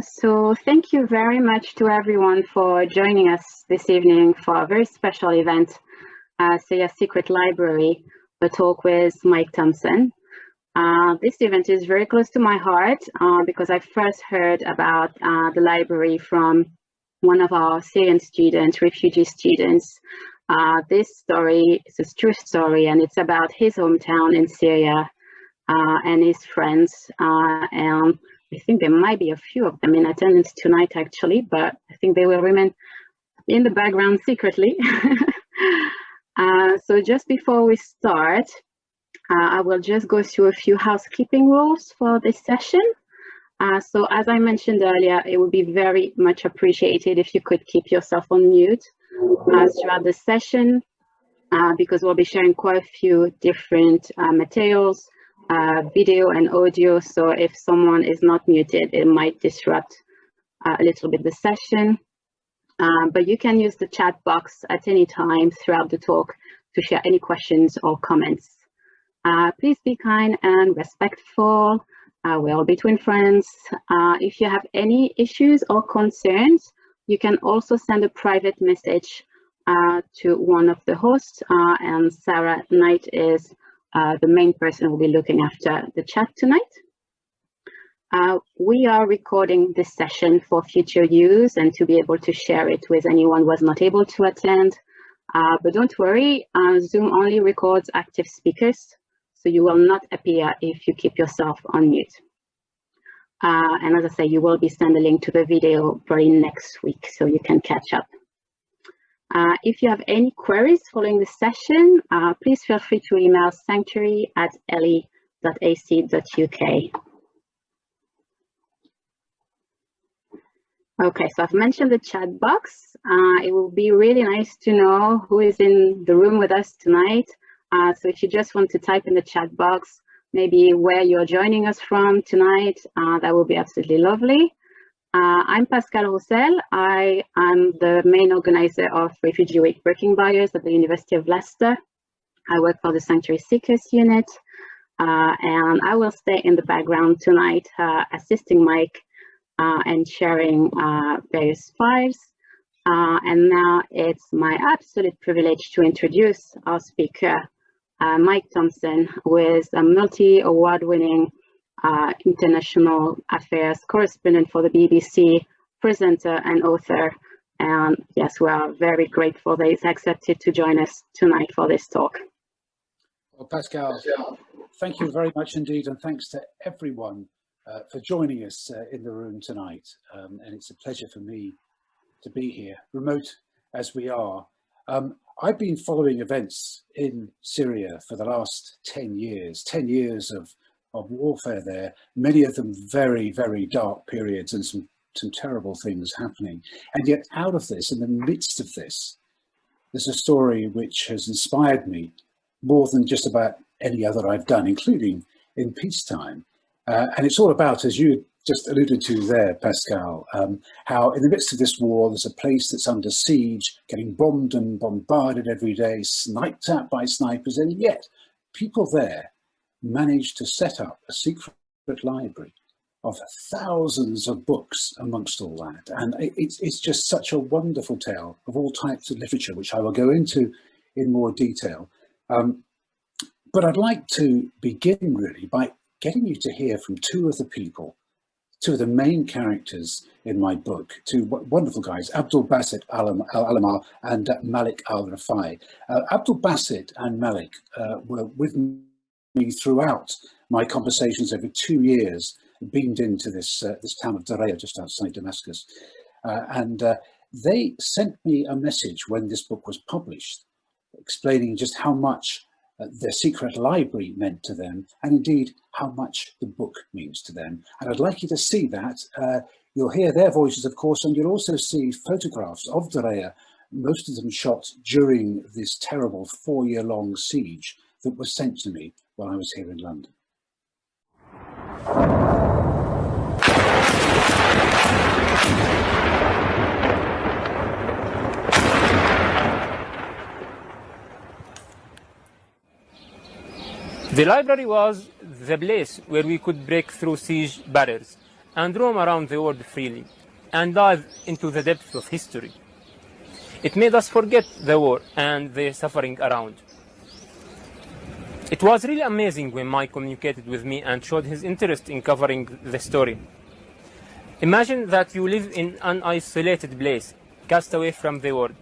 So thank you very much to everyone for joining us this evening for a very special event, Syria Secret Library, a talk with Mike Thomson. This event is very close to my heart because I first heard about the library from one of our Syrian students, refugee students. This story is a true story, and it's about his hometown in Syria and his friends. And I think there might be a few of them in attendance tonight, actually, but I think they will remain in the background secretly. So just before we start, I will just go through a few housekeeping rules for this session. So as I mentioned earlier, it would be very much appreciated if you could keep yourself on mute throughout the session, because we'll be sharing quite a few different materials, video and audio. So if someone is not muted, it might disrupt a little bit the session. But you can use the chat box at any time throughout the talk to share any questions or comments. Please be kind and respectful. We're all between friends. If you have any issues or concerns, you can also send a private message to one of the hosts, and Sarah Knight is the main person who will be looking after the chat tonight. We are recording this session for future use and to be able to share it with anyone who was not able to attend. But don't worry, Zoom only records active speakers, so you will not appear if you keep yourself on mute. And as I say, you will be sent a link to the video probably next week, so you can catch up. If you have any queries following the session, please feel free to email sanctuary@le.ac.uk. Okay, so I've mentioned the chat box. It will be really nice to know who is in the room with us tonight. So if you just want to type in the chat box, maybe where you're joining us from tonight, that will be absolutely lovely. I'm Pascale Roussel. I am the main organizer of Refugee Week Working Buyers at the University of Leicester. I work for the Sanctuary Seekers Unit, and I will stay in the background tonight, assisting Mike and sharing various files. And now it's my absolute privilege to introduce our speaker, Mike Thomson, who is a multi-award-winning international affairs correspondent for the BBC, presenter and author. And yes, we are very grateful that he's accepted to join us tonight for this talk. Well, Pascale, thank you very much indeed, and thanks to everyone for joining us in the room tonight. And it's a pleasure for me to be here, remote as we are. I've been following events in Syria for the last 10 years, 10 years of warfare there, many of them very, very dark periods and some terrible things happening. And yet out of this, in the midst of this, there's a story which has inspired me more than just about any other I've done, including in peacetime. And it's all about, as you just alluded to there, Pascale, how in the midst of this war, there's a place that's under siege, getting bombed and bombarded every day, sniped at by snipers, and yet people there managed to set up a secret library of thousands of books amongst all that. And it's just such a wonderful tale of all types of literature, which I will go into in more detail. But I'd like to begin really by getting you to hear from two of the main characters in my book, two wonderful guys, Abdul Basit Al-Alamar and Malik Al-Rafai. Abdul Basit and Malik were with me throughout my conversations over 2 years, beamed into this town of Darayya just outside Damascus. And they sent me a message when this book was published, explaining just how much their secret library meant to them, and indeed how much the book means to them. And I'd like you to see that. You'll hear their voices, of course, and you'll also see photographs of Darayya, most of them shot during this terrible 4-year-long siege that was sent to me while I was here in London. The library was the place where we could break through siege barriers and roam around the world freely and dive into the depths of history. It made us forget the war and the suffering around. It was really amazing when Mike communicated with me and showed his interest in covering the story. Imagine that you live in an isolated place, cast away from the world.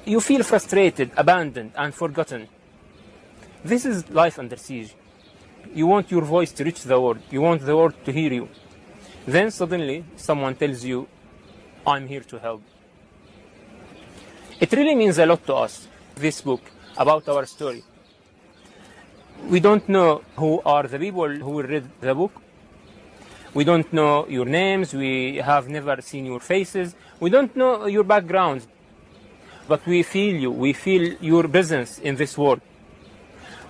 You feel frustrated, abandoned, and forgotten. This is life under siege. You want your voice to reach the world. You want the world to hear you. Then suddenly, someone tells you, I'm here to help. It really means a lot to us, this book, about our story. We don't know who are the people who will read the book. We don't know your names. We have never seen your faces. We don't know your backgrounds. But we feel you. We feel your presence in this world.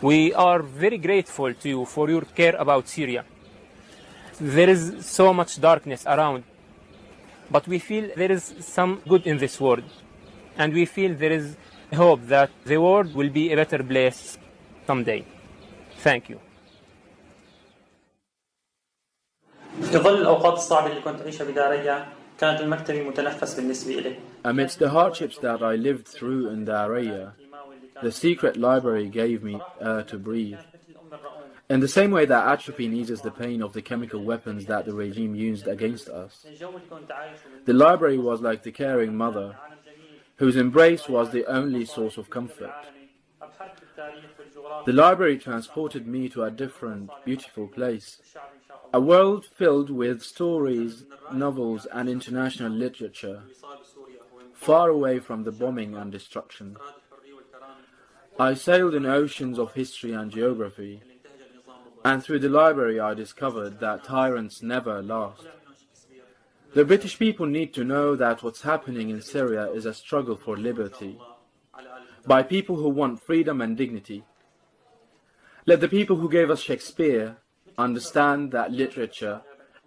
We are very grateful to you for your care about Syria. There is so much darkness around, but we feel there is some good in this world. And we feel there is hope that the world will be a better place someday. Thank you. في ظل الأوقات الصعبة اللي كنت أعيشها بداريا كانت المكتبة متنفس بالنسبة إلي. Amidst the hardships that I lived through in Darayya, the secret library gave me air to breathe. In the same way that atropine eases the pain of the chemical weapons that the regime used against us, the library was like the caring mother, whose embrace was the only source of comfort. The library transported me to a different, beautiful place, a world filled with stories, novels, and international literature, far away from the bombing and destruction. I sailed in oceans of history and geography, and through the library I discovered that tyrants never last. The British people need to know that what's happening in Syria is a struggle for liberty, by people who want freedom and dignity. Let the people who gave us Shakespeare understand that literature,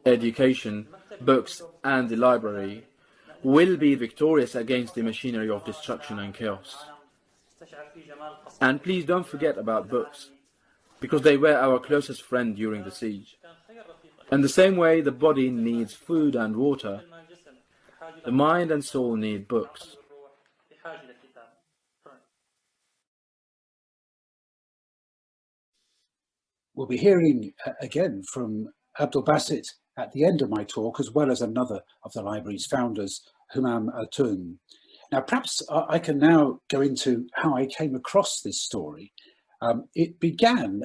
education, books, and the library will be victorious against the machinery of destruction and chaos. And please don't forget about books, because they were our closest friend during the siege. In the same way the body needs food and water, the mind and soul need books. We'll be hearing again from Abdul Basit at the end of my talk, as well as another of the library's founders, Humam Atun. Now, perhaps I can now go into how I came across this story. It began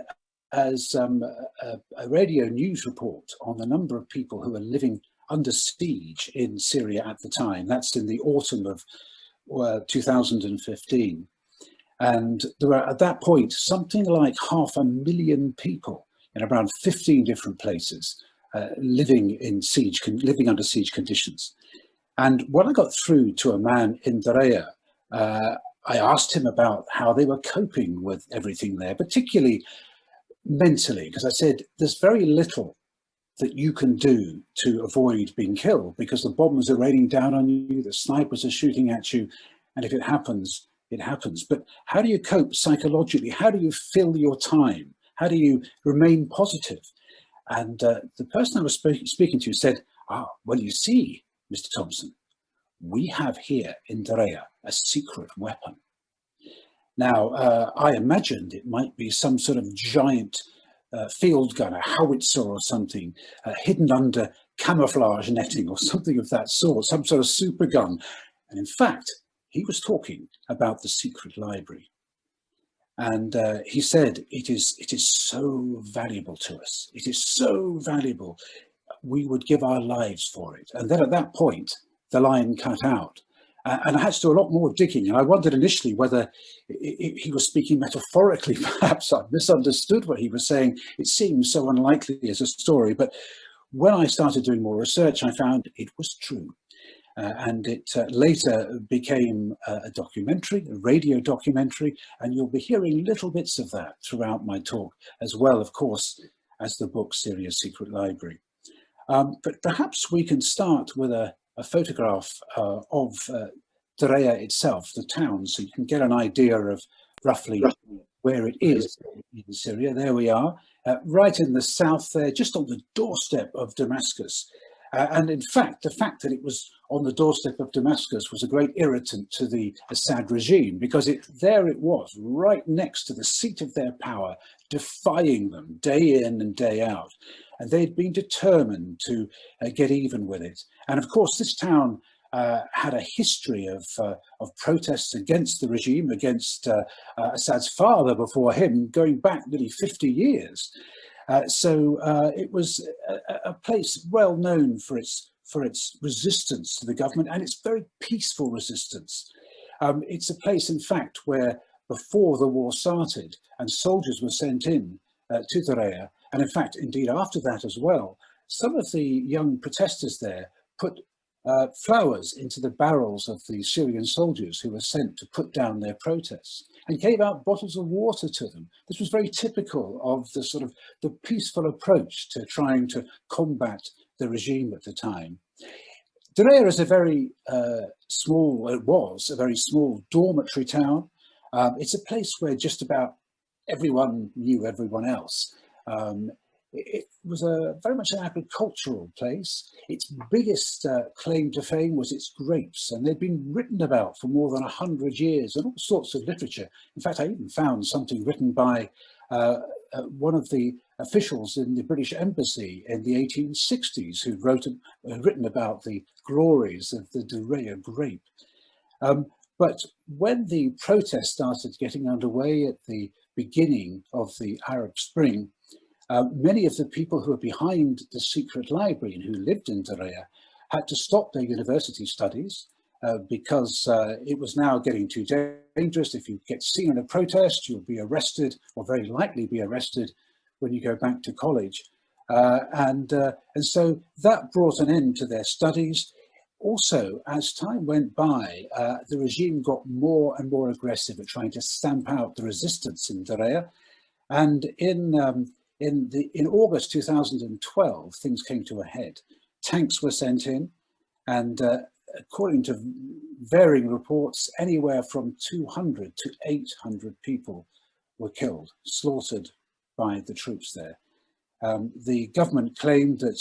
as a radio news report on the number of people who were living under siege in Syria at the time. That's in the autumn of 2015. And there were, at that point, something like 500,000 people in around 15 different places living under siege conditions. And when I got through to a man in Darayya, I asked him about how they were coping with everything there, particularly mentally, because I said, there's very little that you can do to avoid being killed, because the bombs are raining down on you, the snipers are shooting at you, and if it happens, it happens. But how do you cope psychologically? How do you fill your time? How do you remain positive? And the person I was speaking to said, well, you see, Mr. Thomson, we have here in Darayya a secret weapon. Now, I imagined it might be some sort of giant field gun, a howitzer or something, hidden under camouflage netting or something of that sort, some sort of super gun. And in fact, he was talking about the secret library. And he said, it is so valuable to us. It is so valuable. We would give our lives for it. And then at that point, the line cut out. And I had to do a lot more digging. And I wondered initially whether he was speaking metaphorically. Perhaps I misunderstood what he was saying. It seemed so unlikely as a story. But when I started doing more research, I found it was true. And it later became a documentary, a radio documentary, and you'll be hearing little bits of that throughout my talk, as well, of course, as the book Syria's Secret Library. But perhaps we can start with a photograph of Darayya itself, the town, so you can get an idea of roughly where it is in Syria. There we are, right in the south there, just on the doorstep of Damascus. And in fact, the fact that it was on the doorstep of Damascus was a great irritant to the Assad regime, because there it was, right next to the seat of their power, defying them day in and day out. And they'd been determined to get even with it. And of course, this town had a history of protests against the regime, against Assad's father before him, going back nearly 50 years. So it was a place well known for its resistance to the government, and its very peaceful resistance. It's a place, in fact, where before the war started and soldiers were sent in to Darayya, and in fact, indeed after that as well, some of the young protesters there put flowers into the barrels of the Syrian soldiers who were sent to put down their protests, and gave out bottles of water to them. This was very typical of the sort of the peaceful approach to trying to combat the regime at the time. Darayya is a very it was a very small dormitory town. It's a place where just about everyone knew everyone else. It was very much an agricultural place. Its biggest claim to fame was its grapes, and they'd been written about for more than 100 years in all sorts of literature. In fact, I even found something written by one of the officials in the British Embassy in the 1860s who'd written about the glories of the Darayya grape. But when the protest started getting underway at the beginning of the Arab Spring, many of the people who were behind the secret library and who lived in Darayya had to stop their university studies because it was now getting too dangerous. If you get seen in a protest, you'll be arrested, or very likely be arrested when you go back to college. And so that brought an end to their studies. Also, as time went by, the regime got more and more aggressive at trying to stamp out the resistance in Darayya. And in August 2012, things came to a head. Tanks were sent in, and according to varying reports, anywhere from 200 to 800 people were killed, slaughtered by the troops there. The government claimed that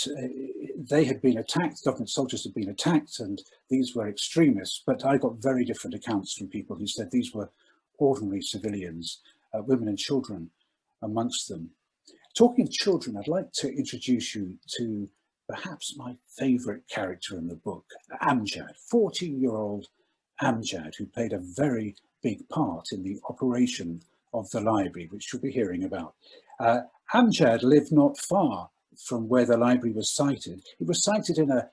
they had been attacked, government soldiers had been attacked, and these were extremists, but I got very different accounts from people who said these were ordinary civilians, women and children amongst them. Talking of children, I'd like to introduce you to perhaps my favourite character in the book, Amjad, 14-year-old Amjad, who played a very big part in the operation of the library, which you'll be hearing about. Amjad lived not far from where the library was sited. It was sited in a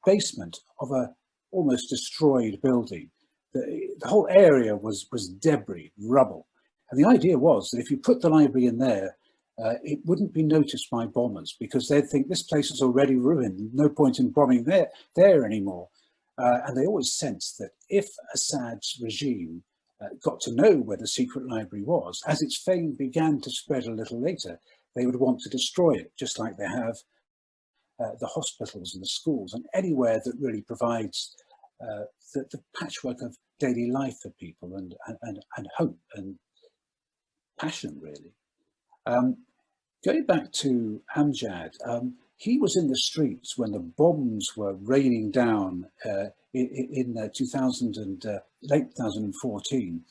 basement of a almost destroyed building. The whole area was debris, rubble. And the idea was that if you put the library in there, it wouldn't be noticed by bombers, because they'd think this place is already ruined, no point in bombing there anymore. And they always sensed that if Assad's regime got to know where the secret library was, as its fame began to spread a little later, they would want to destroy it, just like they have the hospitals and the schools and anywhere that really provides the patchwork of daily life for people and hope and passion, really. Going back to Amjad, he was in the streets when the bombs were raining down in late 2014,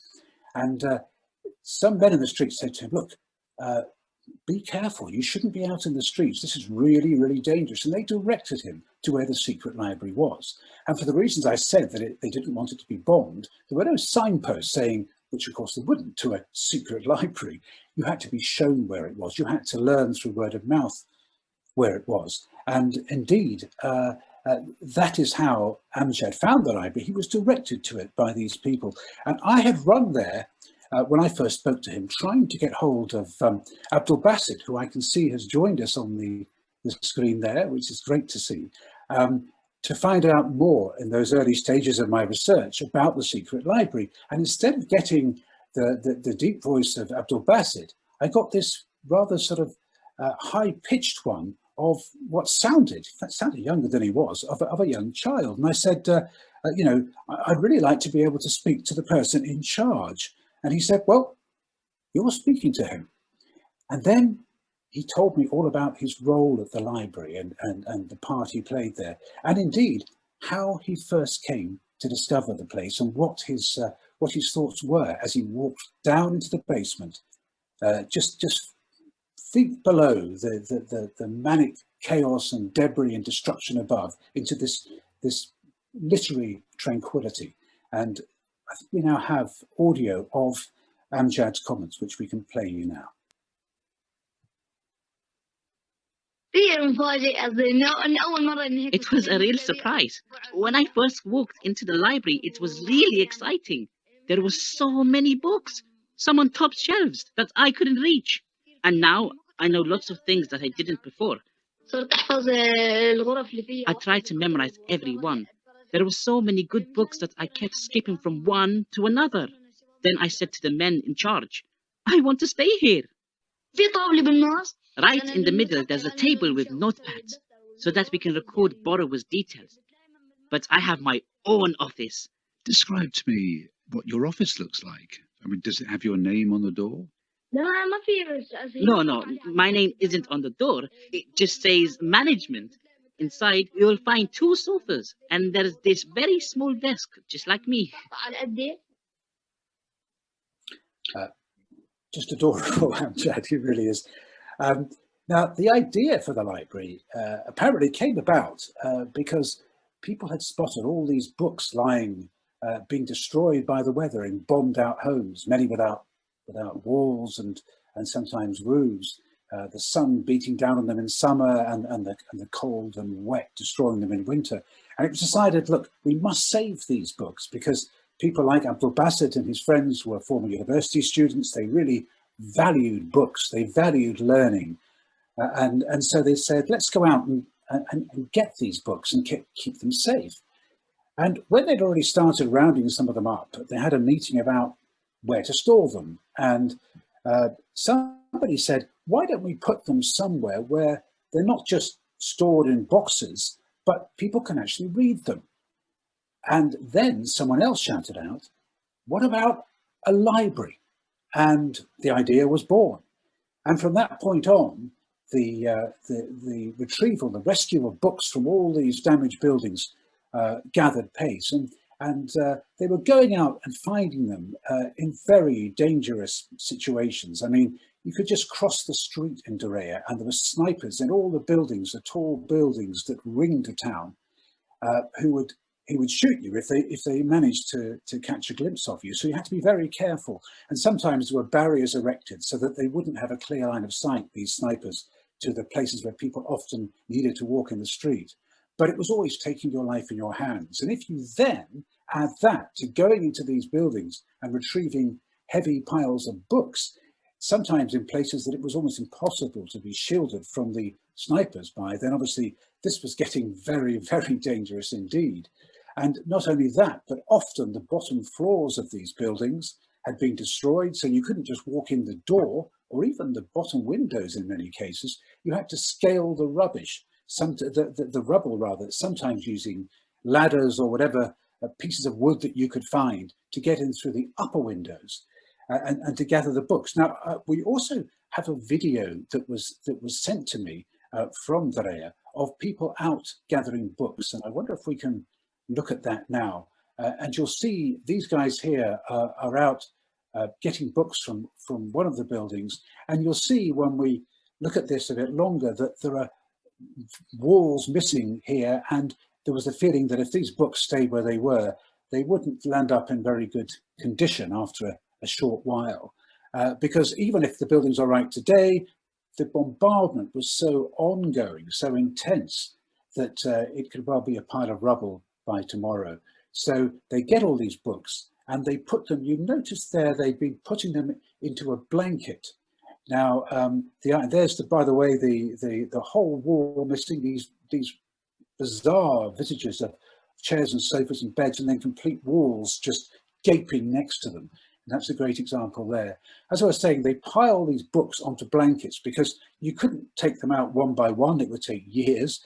and some men in the streets said to him, "Look, be careful, you shouldn't be out in the streets, this is really, really dangerous." And they directed him to where the secret library was. And for the reasons I said, that they didn't want it to be bombed, there were no signposts saying, which of course they wouldn't, to a secret library. You had to be shown where it was. You had to learn through word of mouth where it was. And indeed, that is how Amjad found the library. He was directed to it by these people. And I had run there when I first spoke to him, trying to get hold of Abdul Basit, who I can see has joined us on the screen there, which is great to see, to find out more in those early stages of my research about the secret library. And instead of getting the deep voice of Abdul Basit, I got this rather sort of high-pitched one of what sounded younger than he was, of a young child. And I said, you know, I'd really like to be able to speak to the person in charge. And he said, well, you're speaking to him. And then he told me all about his role at the library and the part he played there, and indeed how he first came to discover the place and what his thoughts were as he walked down into the basement, just feet below the manic chaos and debris and destruction above, into this literary tranquility. And I think we now have audio of Amjad's comments, which we can play you now. It was a real surprise. When I first walked into the library, it was really exciting. There were so many books, some on top shelves that I couldn't reach. And now I know lots of things that I didn't before. I tried to memorize every one. There were so many good books that I kept skipping from one to another. Then I said to the men in charge, I want to stay here. Right in the middle, there's a table with notepads so that we can record borrowers' details. But I have my own office. Describe to me what your office looks like. I mean, does it have your name on the door? No, my name isn't on the door. It just says management. Inside, you'll find 2 sofas, and there's this very small desk, just like me. Just adorable, Amjad, he really is. Now, the idea for the library apparently came about because people had spotted all these books lying, being destroyed by the weather in bombed out homes, many without walls and sometimes roofs, the sun beating down on them in summer and the cold and wet destroying them in winter. And it was decided, look, we must save these books because people like Abdul Basit and his friends were former university students. They really valued books, they valued learning. And so they said, let's go out and get these books and keep them safe. And when they'd already started rounding some of them up, they had a meeting about where to store them. And somebody said, why don't we put them somewhere where they're not just stored in boxes, but people can actually read them? And then someone else shouted out, what about a library? And the idea was born. And from that point on, the retrieval, the rescue of books from all these damaged buildings gathered pace. And they were going out and finding them in very dangerous situations. I mean, you could just cross the street in Darayya and there were snipers in all the buildings, the tall buildings that ringed the town, who would shoot you if they managed to catch a glimpse of you. So you had to be very careful. And sometimes there were barriers erected so that they wouldn't have a clear line of sight, these snipers, to the places where people often needed to walk in the street. But it was always taking your life in your hands. And if you then add that to going into these buildings and retrieving heavy piles of books, sometimes in places that it was almost impossible to be shielded from the snipers by, then obviously this was getting very, very dangerous indeed. And not only that, but often the bottom floors of these buildings had been destroyed, so you couldn't just walk in the door or even the bottom windows in many cases. You had to scale the rubbish, the rubble rather, sometimes using ladders or whatever pieces of wood that you could find to get in through the upper windows and to gather the books. Now, we also have a video that was sent to me from Darayya of people out gathering books, and I wonder if we can look at that now. And you'll see these guys here are out getting books from one of the buildings. And you'll see when we look at this a bit longer that there are walls missing here. And there was a feeling that if these books stayed where they were, they wouldn't land up in very good condition after a short while. Because even if the buildings are right today, the bombardment was so ongoing, so intense, that it could well be a pile of rubble by tomorrow. So they get all these books and they put them, you notice there, they've been putting them into a blanket. Now, there's, by the way, the whole wall missing these bizarre visages of chairs and sofas and beds, and then complete walls just gaping next to them. And that's a great example there. As I was saying, they pile these books onto blankets because you couldn't take them out one by one. It would take years.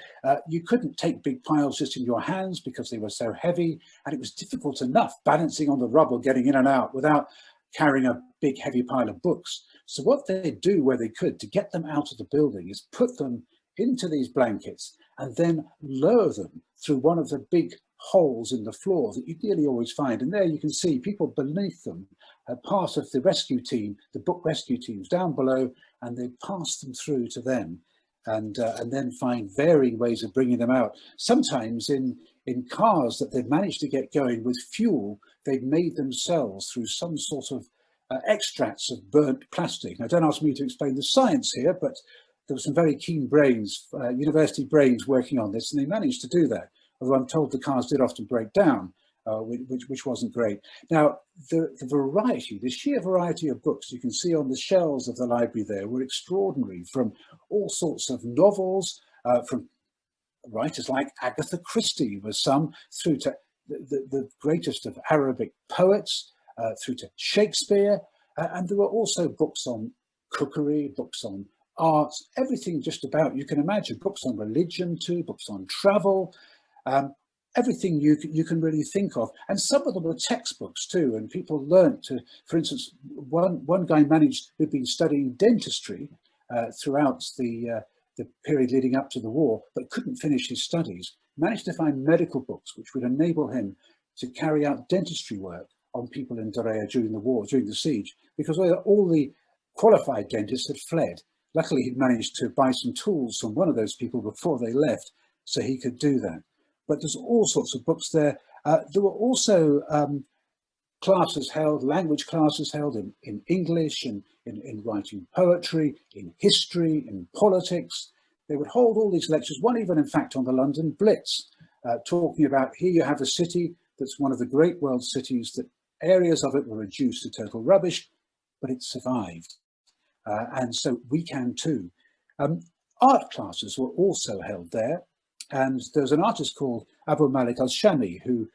You couldn't take big piles just in your hands because they were so heavy, and it was difficult enough balancing on the rubble, getting in and out without carrying a big heavy pile of books. So what they do where they could to get them out of the building is put them into these blankets and then lower them through one of the big holes in the floor that you nearly always find. And there you can see people beneath them, part of the rescue team, the book rescue teams down below, and they pass them through to them and then find varying ways of bringing them out. Sometimes in cars that they've managed to get going with fuel, they've made themselves through some sort of extracts of burnt plastic. Now, don't ask me to explain the science here, but there were some very keen brains, university brains working on this, and they managed to do that. Although I'm told the cars did often break down, which wasn't great. Now, the variety, the sheer variety of books you can see on the shelves of the library there were extraordinary, from all sorts of novels, from writers like Agatha Christie was some, through to the greatest of Arabic poets, through to Shakespeare. And there were also books on cookery, books on arts, everything just about you can imagine, books on religion too, books on travel, everything you can really think of. And some of them were textbooks too, and people learnt to, for instance, one guy who'd been studying dentistry throughout the period leading up to the war, but couldn't finish his studies, managed to find medical books which would enable him to carry out dentistry work on people in Darayya during the war, during the siege, because all the qualified dentists had fled. Luckily, he'd managed to buy some tools from one of those people before they left, so he could do that. But there's all sorts of books there. There were also classes held, language classes held in English, in writing poetry, in history, in politics. They would hold all these lectures, one even in fact on the London Blitz, talking about here you have a city that's one of the great world cities, that areas of it were reduced to total rubbish, but it survived. And so we can too. Art classes were also held there. And there's an artist called Malik Al-Shami who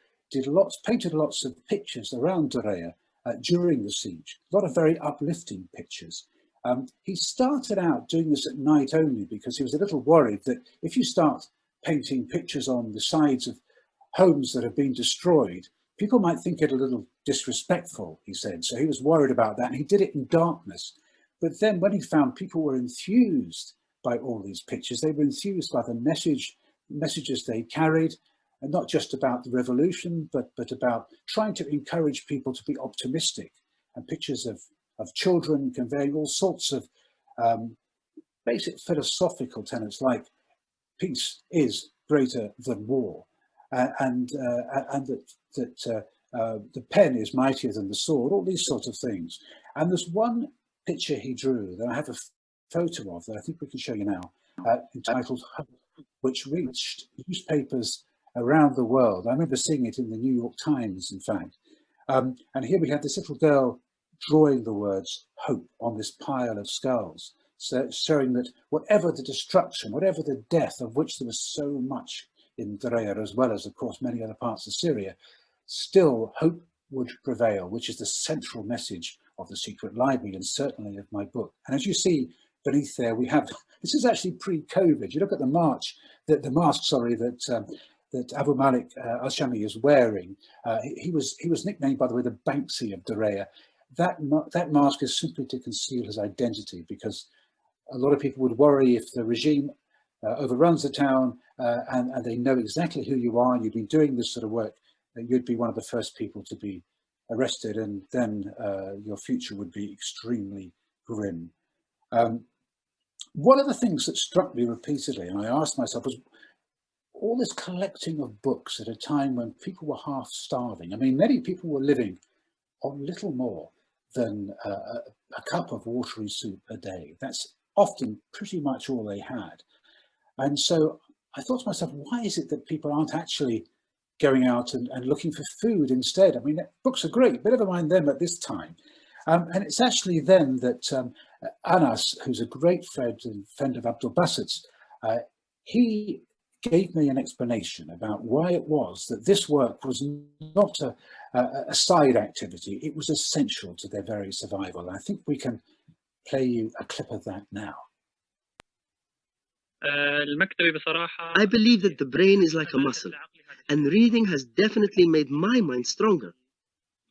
painted lots of pictures around Darayya during the siege, a lot of very uplifting pictures. He started out doing this at night only because he was a little worried that if you start painting pictures on the sides of homes that have been destroyed, people might think it a little disrespectful, he said. So he was worried about that, and he did it in darkness. But then when he found people were enthused by all these pictures, they were enthused by the messages they carried, and not just about the revolution, but about trying to encourage people to be optimistic, and pictures of children conveying all sorts of basic philosophical tenets like peace is greater than war, and that the pen is mightier than the sword, all these sorts of things. And there's one picture he drew that I have a photo of that I think we can show you now, entitled Horde, which reached newspapers around the world. I remember seeing it in the New York Times, in fact. And here we have this little girl drawing the words hope on this pile of skulls, so showing that whatever the destruction, whatever the death, of which there was so much in Darayya, as well as, of course, many other parts of Syria, still hope would prevail, which is the central message of the Secret Library and certainly of my book. And as you see beneath there, we have, this is actually pre-COVID. You look at the mask, that Malik Al-Shami is wearing. He was nicknamed, by the way, the Banksy of Darayya. That mask is simply to conceal his identity, because a lot of people would worry if the regime overruns the town and they know exactly who you are and you've been doing this sort of work, that you'd be one of the first people to be arrested, and then your future would be extremely grim. One of the things that struck me repeatedly, and I asked myself, was all this collecting of books at a time when people were half starving. I mean, many people were living on little more than a cup of watery soup a day. That's often pretty much all they had. And so I thought to myself, why is it that people aren't actually going out and looking for food instead? I mean, books are great, but never mind them at this time. And it's actually then that Anas, who's a great friend of Abdul Basset's, he gave me an explanation about why it was that this work was not a side activity. It was essential to their very survival. And I think we can play you a clip of that now. I believe that the brain is like a muscle, and reading has definitely made my mind stronger.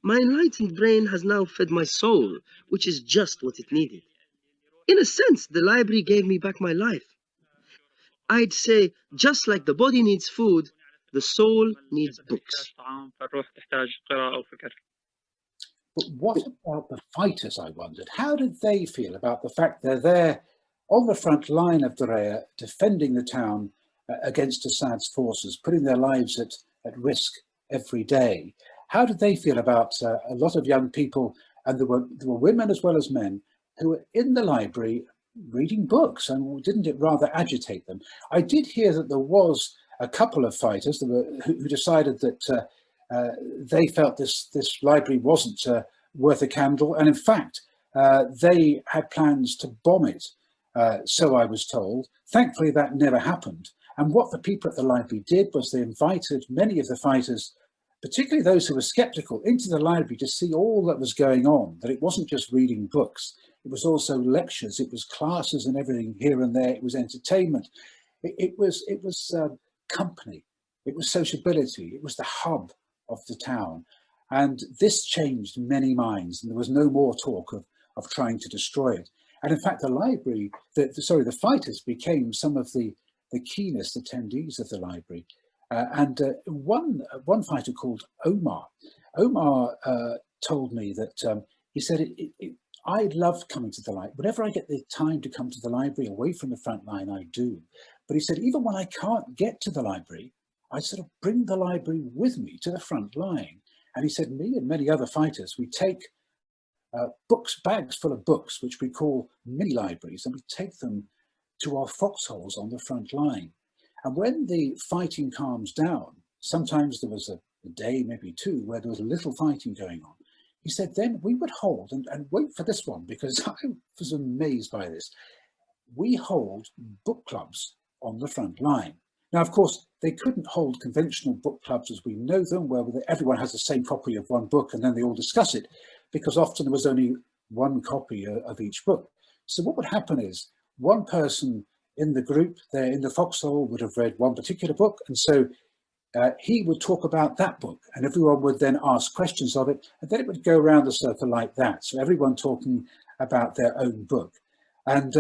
My enlightened brain has now fed my soul, which is just what it needed. In a sense, the library gave me back my life. I'd say, just like the body needs food, the soul needs books. But what about the fighters, I wondered? How did they feel about the fact they're there on the front line of Darayya, defending the town against Assad's forces, putting their lives at risk every day? How did they feel about a lot of young people, and there were women as well as men, who were in the library reading books, and didn't it rather agitate them? I did hear that there was a couple of fighters who decided that they felt this library wasn't worth a candle, and in fact they had plans to bomb it, so I was told. Thankfully that never happened, and what the people at the library did was they invited many of the fighters, particularly those who were skeptical, into the library to see all that was going on, that it wasn't just reading books, it was also lectures, it was classes and everything here and there, it was entertainment, it was company, it was sociability, it was the hub of the town. And this changed many minds, and there was no more talk of trying to destroy it. And in fact, the library, the fighters became some of the keenest attendees of the library. And one fighter called Omar told me that he said, I love coming to the library. Whenever I get the time to come to the library away from the front line, I do. But he said, even when I can't get to the library, I sort of bring the library with me to the front line. And he said, me and many other fighters, we take bags full of books, which we call mini libraries, and we take them to our foxholes on the front line. And when the fighting calms down, sometimes there was a day, maybe two, where there was little fighting going on. He said, then we would hold, and wait for this one, because I was amazed by this. We hold book clubs on the front line. Now, of course, they couldn't hold conventional book clubs as we know them, where everyone has the same copy of one book and then they all discuss it, because often there was only one copy of each book. So what would happen is one person in the group there in the foxhole would have read one particular book, and so he would talk about that book, and everyone would then ask questions of it, and then it would go around the circle like that. So everyone talking about their own book. And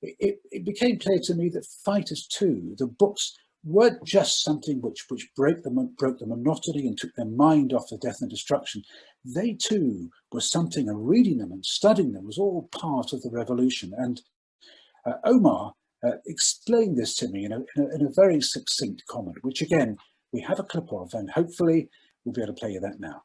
it became clear to me that fighters too, the books weren't just something which broke the monotony and took their mind off the death and destruction. They too were something, and reading them and studying them was all part of the revolution. And Omar explained this to me in a very succinct comment, which again, we have a clip of, and hopefully we'll be able to play you that now.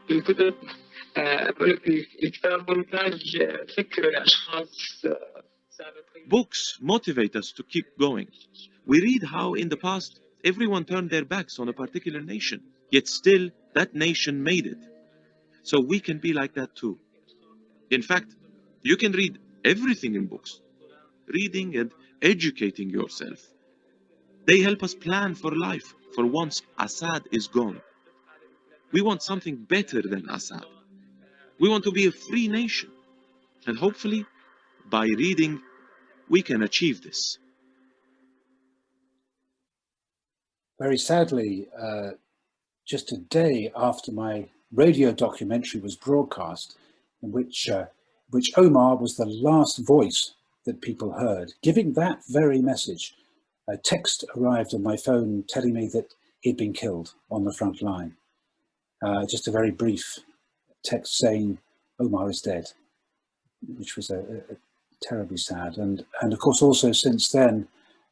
الكتب بقول لك الكتاب مونتاج فكر لاشخاص سابقين. Books motivate us to keep going. We read how in the past everyone turned their backs on a particular nation, yet still that nation made it. So we can be like that too. In fact, you can read everything in books. Reading and educating yourself. They help us plan for life, for once Assad is gone. We want something better than Assad. We want to be a free nation. And hopefully, by reading, we can achieve this. Very sadly, just a day after my radio documentary was broadcast, in which Omar was the last voice that people heard, giving that very message, a text arrived on my phone telling me that he'd been killed on the front line. Just a very brief text saying Omar is dead, which was a terribly sad. And of course also since then,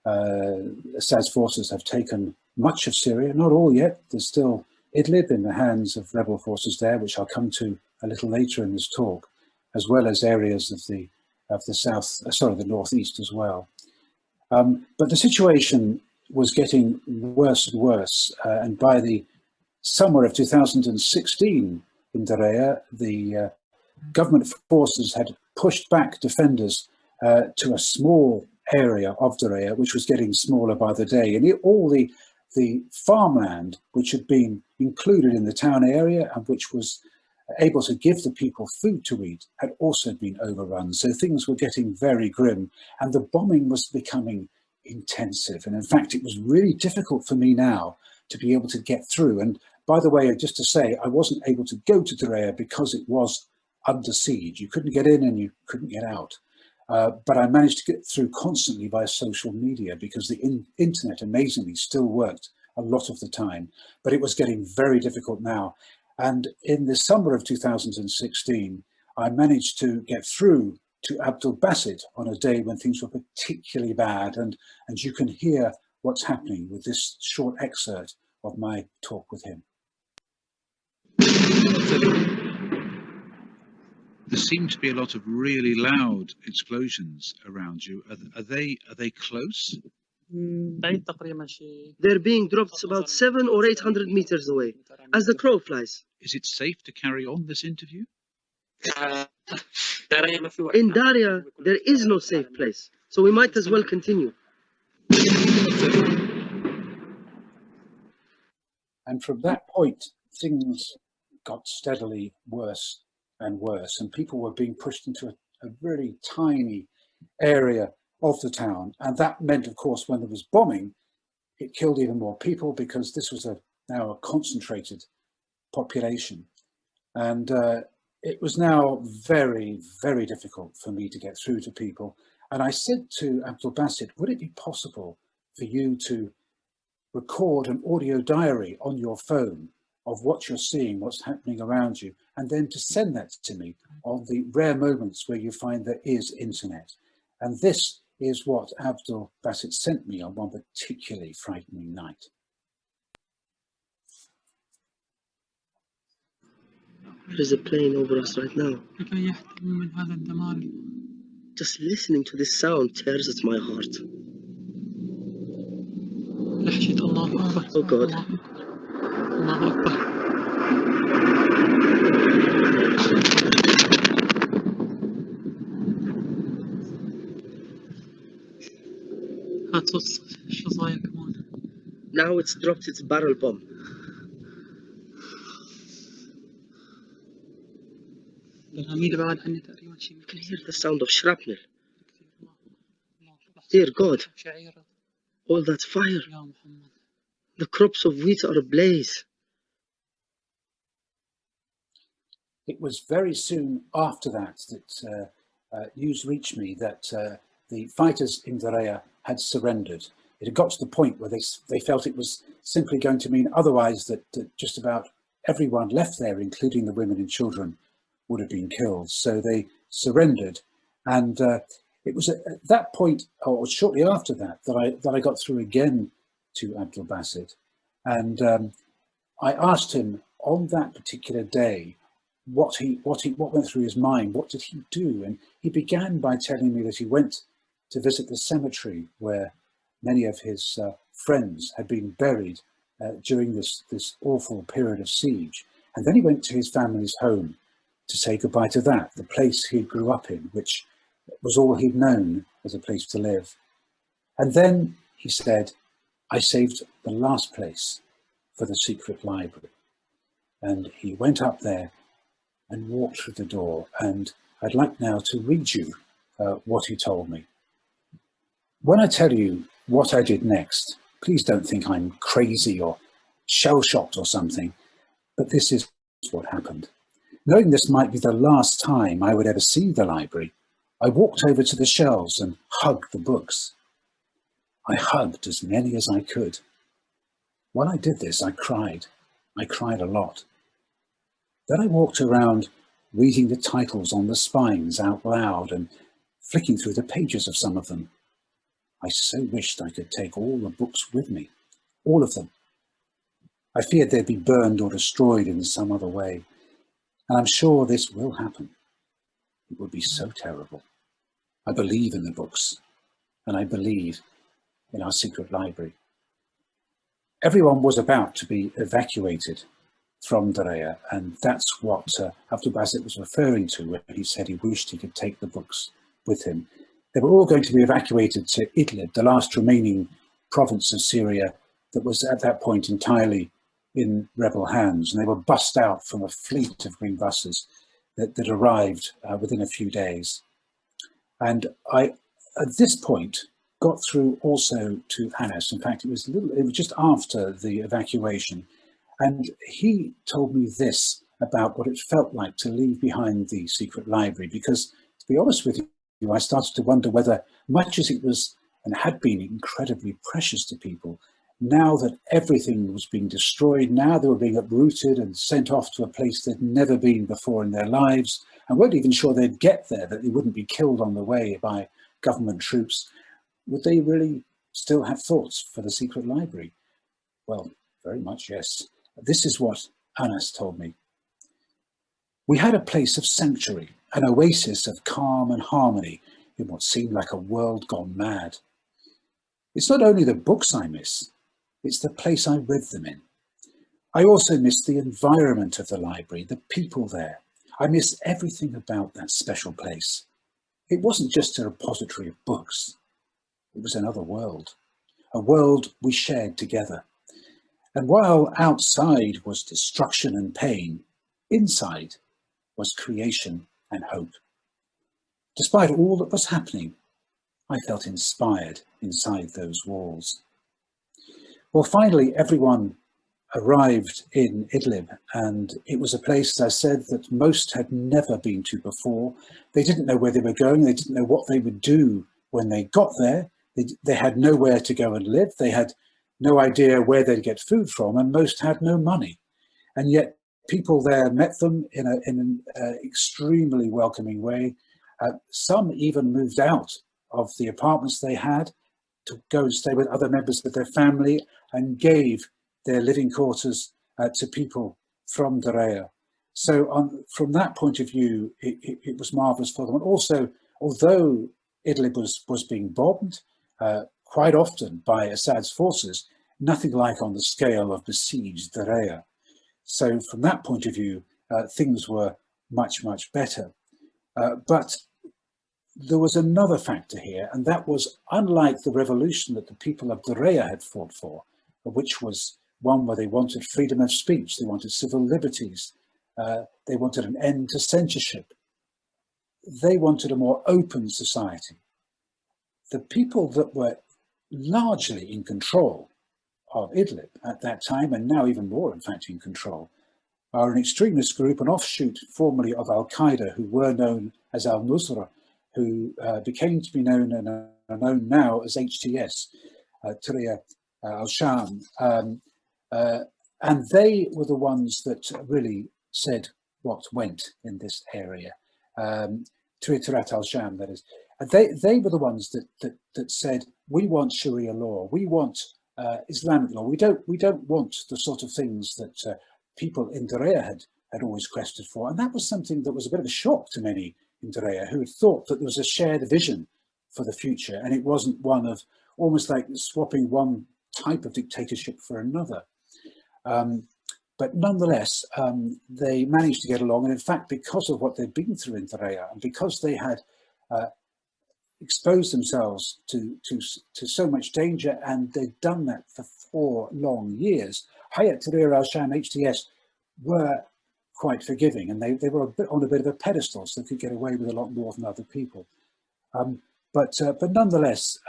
Assad's forces have taken much of Syria, not all yet. There's still Idlib in the hands of rebel forces there, which I'll come to a little later in this talk, as well as areas of the the northeast as well. But the situation was getting worse and worse, and by the summer of 2016 in Darayya, the government forces had pushed back defenders to a small area of Darayya, which was getting smaller by the day. And all the farmland which had been included in the town area and which was able to give the people food to eat had also been overrun. So things were getting very grim, and the bombing was becoming intensive. And in fact, it was really difficult for me now to be able to get through. And by the way, just to say, I wasn't able to go to Darayya because it was under siege. You couldn't get in and you couldn't get out. But I managed to get through constantly via social media because the internet amazingly still worked a lot of the time. But it was getting very difficult now. And in the summer of 2016, I managed to get through to Abdul Basit on a day when things were particularly bad. And you can hear what's happening with this short excerpt of my talk with him. There seem to be a lot of really loud explosions around you. Are they close? They're being dropped about 700 or 800 meters away, as the crow flies. Is it safe to carry on this interview? In Darayya, there is no safe place, so we might as well continue. And from that point, things got steadily worse and worse, and people were being pushed into a really tiny area of the town. And that meant, of course, when there was bombing, it killed even more people because this was now a concentrated population. And it was now very, very difficult for me to get through to people. And I said to Abdul Basit, would it be possible for you to record an audio diary on your phone of what you're seeing, what's happening around you, and then to send that to me on the rare moments where you find there is internet. And this is what Abdul Basit sent me on one particularly frightening night. There is a plane over us right now. Just listening to this sound tears at my heart. Oh God. Now it's dropped its barrel bomb. You can hear the sound of shrapnel. Dear God, all that fire. The crops of wheat are ablaze. It was very soon after that news reached me that the fighters in Darayya had surrendered. It had got to the point where they felt it was simply going to mean otherwise that just about everyone left there, including the women and children, would have been killed. So they surrendered. And it was at that point, or shortly after that, that I got through again to Abdul Basit. And I asked him on that particular day what went through his mind, what did he do? And he began by telling me that he went to visit the cemetery where many of his friends had been buried during this awful period of siege. And then he went to his family's home to say goodbye to that, the place he grew up in, which was all he'd known as a place to live. And then he said, I saved the last place for the secret library. And he went up there and walked through the door. And I'd like now to read you what he told me. When I tell you what I did next, please don't think I'm crazy or shell-shocked or something, but this is what happened. Knowing this might be the last time I would ever see the library, I walked over to the shelves and hugged the books. I hugged as many as I could. While I did this, I cried. I cried a lot. Then I walked around reading the titles on the spines out loud and flicking through the pages of some of them. I so wished I could take all the books with me, all of them. I feared they'd be burned or destroyed in some other way. And I'm sure this will happen. It would be so terrible. I believe in the books, and I believe in our secret library. Everyone was about to be evacuated from Darayya, and that's what Abdul Basit was referring to when he said he wished he could take the books with him. They were all going to be evacuated to Idlib, the last remaining province of Syria that was at that point entirely in rebel hands, and they were bussed out from a fleet of green buses that arrived within a few days. And I, at this point, got through also to Anas. In fact, it was just after the evacuation, and he told me this about what it felt like to leave behind the secret library, because to be honest with you, I started to wonder whether, much as it was and had been incredibly precious to people, now that everything was being destroyed, now they were being uprooted and sent off to a place they'd never been before in their lives, and weren't even sure they'd get there, that they wouldn't be killed on the way by government troops, would they really still have thoughts for the secret library? Well, very much yes. This is what Anas told me. We had a place of sanctuary, an oasis of calm and harmony in what seemed like a world gone mad. It's not only the books I miss, it's the place I read them in. I also miss the environment of the library, the people there. I miss everything about that special place. It wasn't just a repository of books. It was another world, a world we shared together. And while outside was destruction and pain, inside was creation and hope. Despite all that was happening, I felt inspired inside those walls. Well, finally, everyone arrived in Idlib, and it was a place, as I said, that most had never been to before. They didn't know where they were going. They didn't know what they would do when they got there. They had nowhere to go and live. They had no idea where they'd get food from, and most had no money. And yet people there met them in an extremely welcoming way. Some even moved out of the apartments they had to go and stay with other members of their family, and gave their living quarters to people from Darayya. So from that point of view, it was marvellous for them. And also, although Idlib was being bombed quite often by Assad's forces, nothing like on the scale of besieged Darayya. So from that point of view, things were much, much better. But there was another factor here, and that was, unlike the revolution that the people of Darayya had fought for, which was one where they wanted freedom of speech, they wanted civil liberties, they wanted an end to censorship, they wanted a more open society. The people that were largely in control of Idlib at that time, and now even more, in fact, in control, are an extremist group, an offshoot formerly of Al-Qaeda, who were known as Al-Nusra, who became to be known and are known now as HTS, Darayya Al-Sham. And they were the ones that really said what went in this area. Darayya Al-Sham, that is. And they were the ones that said, we want Sharia law, we want Islamic law, we don't want the sort of things that people in Darayya had always quested for. And that was something that was a bit of a shock to many in Darayya, who had thought that there was a shared vision for the future, and it wasn't one of almost like swapping one type of dictatorship for another. But nonetheless, they managed to get along, and in fact, because of what they'd been through in Darayya, and because they had exposed themselves to so much danger, and they'd done that for 4 long years, Hayat Tahrir al-Sham, HTS, were quite forgiving, and they were on a bit of a pedestal, so they could get away with a lot more than other people. But nonetheless,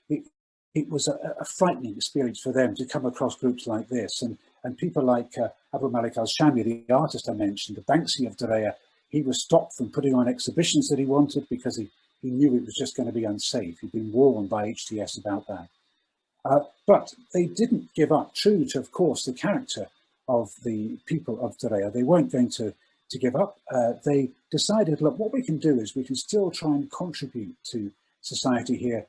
it was a frightening experience for them to come across groups like this, and people like Abu Malik Al-Shami, the artist I mentioned, the Banksy of Darayya. He was stopped from putting on exhibitions that he wanted because he knew it was just going to be unsafe. He'd been warned by HTS about that. But they didn't give up, true to, of course, the character of the people of Darayya. They weren't going to give up. They decided, look, what we can do is we can still try and contribute to society here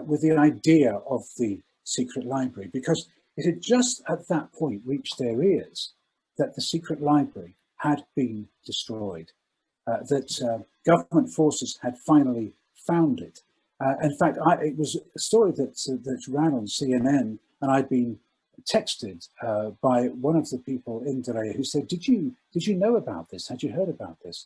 with the idea of the secret library, because it had just at that point reached their ears that the secret library had been destroyed, that government forces had finally found it. In fact, it was a story that ran on CNN, and I'd been texted by one of the people in Darayya who said, did you know about this? Had you heard about this?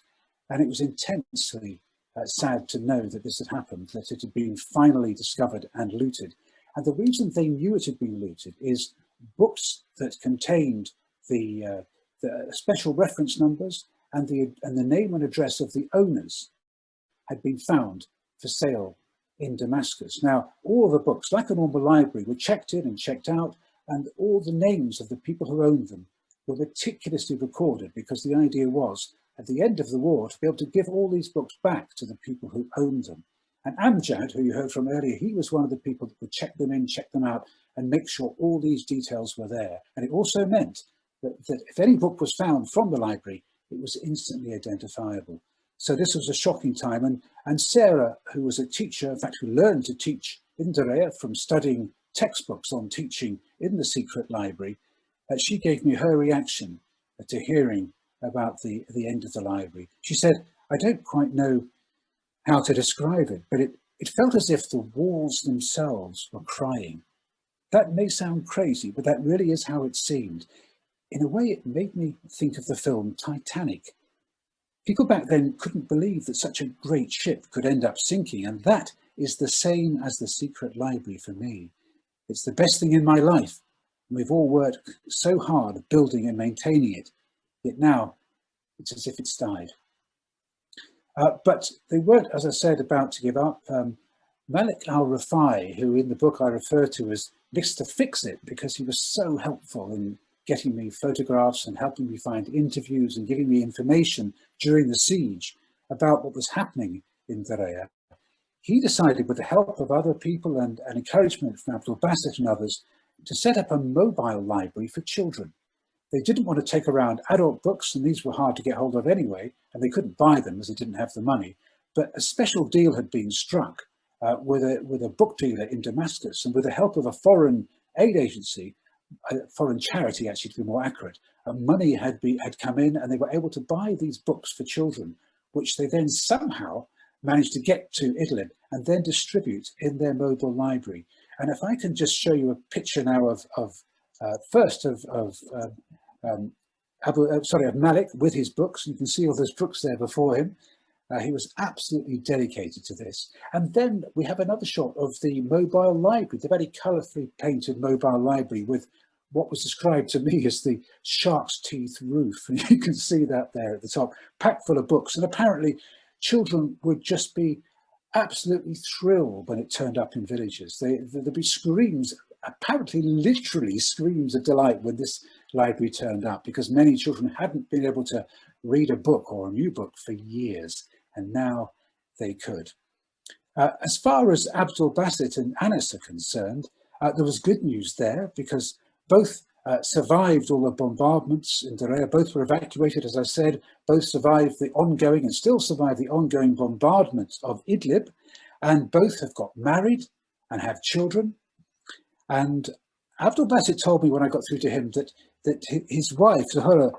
And it was intensely sad to know that this had happened, that it had been finally discovered and looted. And the reason they knew it had been looted is books that contained the special reference numbers and the name and address of the owners had been found for sale in Damascus. Now, all the books, like a normal library, were checked in and checked out, and all the names of the people who owned them were meticulously recorded, because the idea was, at the end of the war, to be able to give all these books back to the people who owned them. And Amjad, who you heard from earlier, he was one of the people that would check them in, check them out, and make sure all these details were there. And it also meant that if any book was found from the library, it was instantly identifiable. So this was a shocking time. And Sarah, who was a teacher, in fact, who learned to teach in Darayya from studying textbooks on teaching in the secret library, she gave me her reaction to hearing about the end of the library. She said, "I don't quite know how to describe it, but it felt as if the walls themselves were crying." That may sound crazy, but that really is how it seemed. In a way, it made me think of the film Titanic. People back then couldn't believe that such a great ship could end up sinking, and that is the same as the secret library for me. It's the best thing in my life. We've all worked so hard building and maintaining it, yet now it's as if it's died. But they weren't, as I said, about to give up. Malik Al-Shami, who in the book I refer to as Mr. Fix-It, because he was so helpful in getting me photographs and helping me find interviews and giving me information during the siege about what was happening in Darayya. He decided, with the help of other people and encouragement from Abdul Basit and others, to set up a mobile library for children. They didn't want to take around adult books, and these were hard to get hold of anyway, and they couldn't buy them as they didn't have the money. But a special deal had been struck with a book dealer in Damascus, and with the help of a foreign aid agency, a foreign charity actually to be more accurate, money had come in, and they were able to buy these books for children, which they then somehow managed to get to Idlib and then distribute in their mobile library. And if I can just show you a picture now of Malik with his books. You can see all those books there before him. He was absolutely dedicated to this. And then we have another shot of the mobile library, the very colourfully painted mobile library with what was described to me as the shark's teeth roof. And you can see that there at the top, packed full of books. And apparently children would just be absolutely thrilled when it turned up in villages. There'd be screams, apparently literally screams of delight when this library turned up, because many children hadn't been able to read a book or a new book for years, and now they could. As far as Abdul Basit and Anas are concerned, there was good news there, because both survived all the bombardments in Darayya. Both were evacuated, as I said. Both survived the ongoing and still survive the ongoing bombardment of Idlib, and both have got married and have children. And Abdul Basit told me when I got through to him that his wife, Zahura,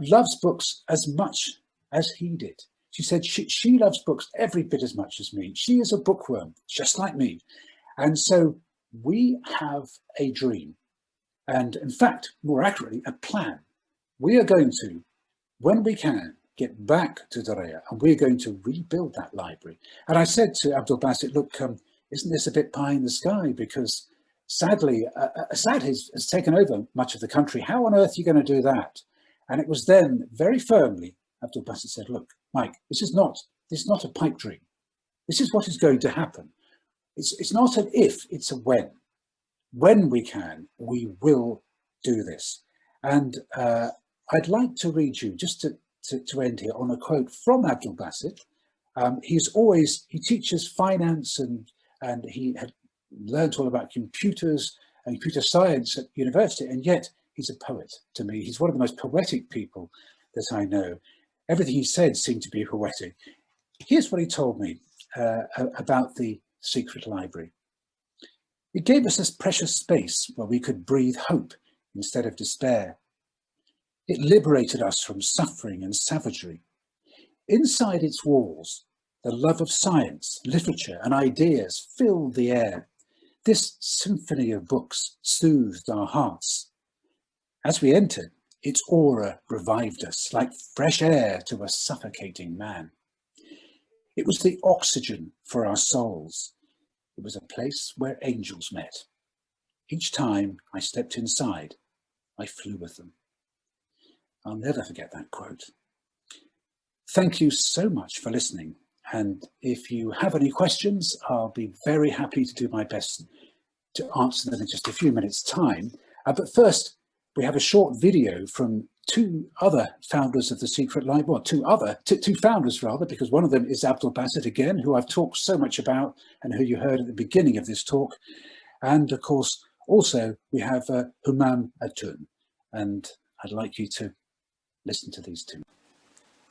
loves books as much as he did. She said she loves books every bit as much as me. She is a bookworm, just like me. And so we have a dream. And in fact, more accurately, a plan. We are going to, when we can, get back to Darayya, and we're going to rebuild that library. And I said to Abdul Basit, look, isn't this a bit pie in the sky? Because sadly, Assad has taken over much of the country. How on earth are you going to do that? And it was then very firmly, Abdul Basit said, look, Mike, this is not a pipe dream. This is what is going to happen. It's not an if, it's a when. When we can, we will do this. And I'd like to read you, just to end here, on a quote from Abdul Basit. He teaches finance and he had learned all about computers and computer science at university, and yet he's a poet to me. He's one of the most poetic people that I know. Everything he said seemed to be poetic. Here's what he told me about the secret library. It gave us this precious space where we could breathe hope instead of despair. It liberated us from suffering and savagery. Inside its walls, the love of science, literature, and ideas filled the air. This symphony of books soothed our hearts. As we entered, its aura revived us like fresh air to a suffocating man. It was the oxygen for our souls. It was a place where angels met. Each time I stepped inside, I flew with them. I'll never forget that quote. Thank you so much for listening. And if you have any questions, I'll be very happy to do my best to answer them in just a few minutes' time. But first, we have a short video from two other founders of the Secret Library, well, two founders rather, because one of them is Abdul Basit again, who I've talked so much about and who you heard at the beginning of this talk. And of course, also we have Humam Atun, and I'd like you to listen to these two.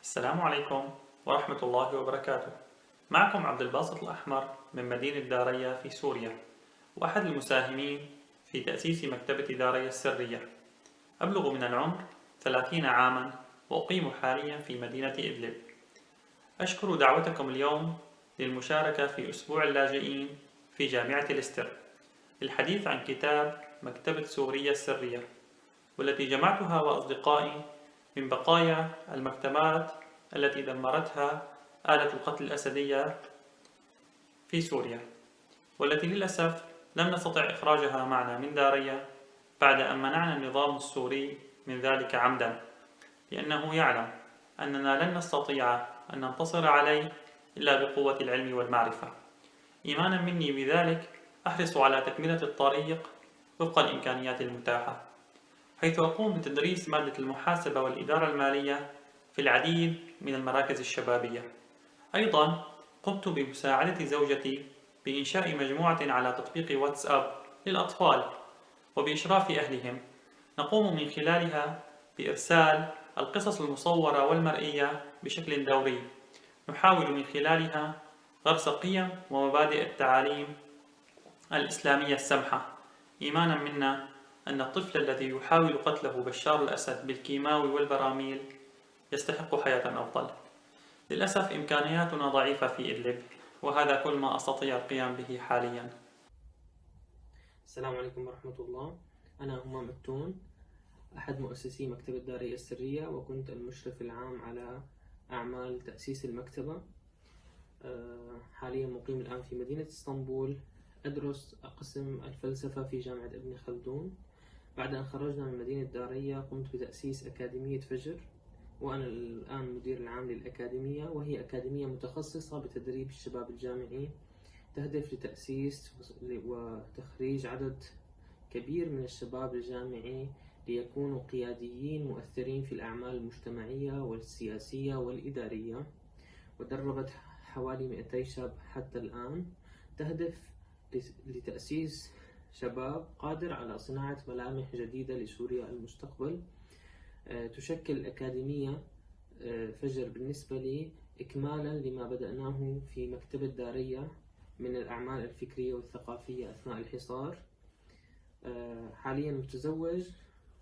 السلام عليكم ورحمة الله وبركاته. معكم عبد الباسط الأحمر من مدينة داريا في سوريا، وأحد المساهمين في تأسيس مكتبة داريا السرية. أبلغ من العمر 30 عاما وأقيم حاليا في مدينة إدلب. أشكر دعوتكم اليوم للمشاركة في أسبوع اللاجئين في جامعة ليستر للحديث عن كتاب مكتبة سوريا السرية، والتي جمعتها وأصدقائي من بقايا المكتبات التي دمرتها آلة القتل الأسدية في سوريا، والتي للأسف لم نستطع إخراجها معنا من داريا بعد أن منعنا النظام السوري من ذلك عمدا، لأنه يعلم أننا لن نستطيع أن ننتصر عليه إلا بقوة العلم والمعرفة. إيمانا مني بذلك أحرص على تكملة الطريق وفق الإمكانيات المتاحة، حيث أقوم بتدريس مادة المحاسبة والإدارة المالية في العديد من المراكز الشبابية. أيضا قمت بمساعدة زوجتي بإنشاء مجموعة على تطبيق واتساب للأطفال وبإشراف أهلهم، نقوم من خلالها بإرسال القصص المصورة والمرئية بشكل دوري، نحاول من خلالها غرس قيم ومبادئ التعاليم الإسلامية السمحة، إيمانا منا أن الطفل الذي يحاول قتله بشار الأسد بالكيماوي والبراميل يستحق حياة أفضل. للأسف إمكانياتنا ضعيفة في إدلب، وهذا كل ما أستطيع القيام به حاليا. السلام عليكم ورحمة الله. أنا همام التون، أحد مؤسسي مكتبة داريا السرية، وكنت المشرف العام على أعمال تأسيس المكتبة. حاليا مقيم الآن في مدينة اسطنبول، أدرس قسم الفلسفة في جامعة ابن خلدون. بعد أن خرجنا من مدينة داريا قمت بتأسيس أكاديمية فجر، وأنا الآن مدير العام للأكاديمية، وهي أكاديمية متخصصة بتدريب الشباب الجامعي، تهدف لتأسيس وتخريج عدد كبير من الشباب الجامعي ليكونوا قياديين مؤثرين في الأعمال المجتمعية والسياسية والإدارية. ودربت حوالي 200 شاب حتى الآن، تهدف لتأسيس شباب قادر على صناعة ملامح جديدة لسوريا المستقبل. تشكل الأكاديمية فجر بالنسبة لي إكمالا لما بدأناه في مكتبة داريا من الأعمال الفكرية والثقافية أثناء الحصار. حاليا متزوج